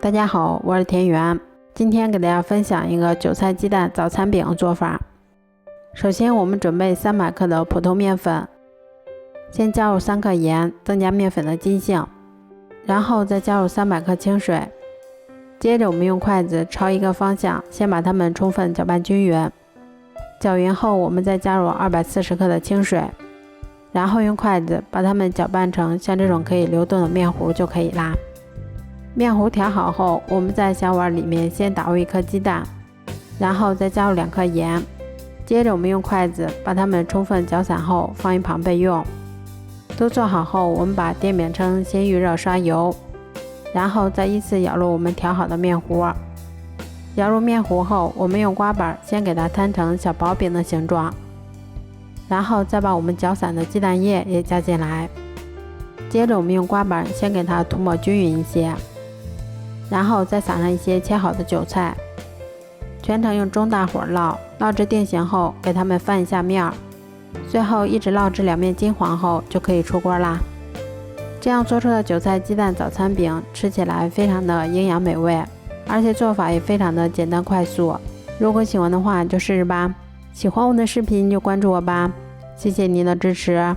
大家好，我是田园。今天给大家分享一个韭菜鸡蛋早餐饼做法。首先我们准备300克的普通面粉，先加入3克盐，增加面粉的筋性，然后再加入300克清水。接着我们用筷子朝一个方向，先把它们充分搅拌均匀。搅匀后，我们再加入240克的清水，然后用筷子把它们搅拌成像这种可以流动的面糊就可以啦。面糊调好后，我们在小碗里面先打入1颗鸡蛋，然后再加入2克盐。接着我们用筷子把它们充分搅散后放一旁备用。都做好后，我们把电饼铛先预热刷油，然后再依次舀入我们调好的面糊。舀入面糊后，我们用刮板先给它摊成小薄饼的形状，然后再把我们搅散的鸡蛋液也加进来。接着我们用刮板先给它涂抹均匀一些，然后再撒上一些切好的韭菜，全程用中大火烙至定型后，给它们翻一下面，最后一直烙至两面金黄后就可以出锅啦。这样做出的韭菜鸡蛋早餐饼吃起来非常的营养美味，而且做法也非常的简单快速。如果喜欢的话就试试吧，喜欢我的视频就关注我吧，谢谢您的支持。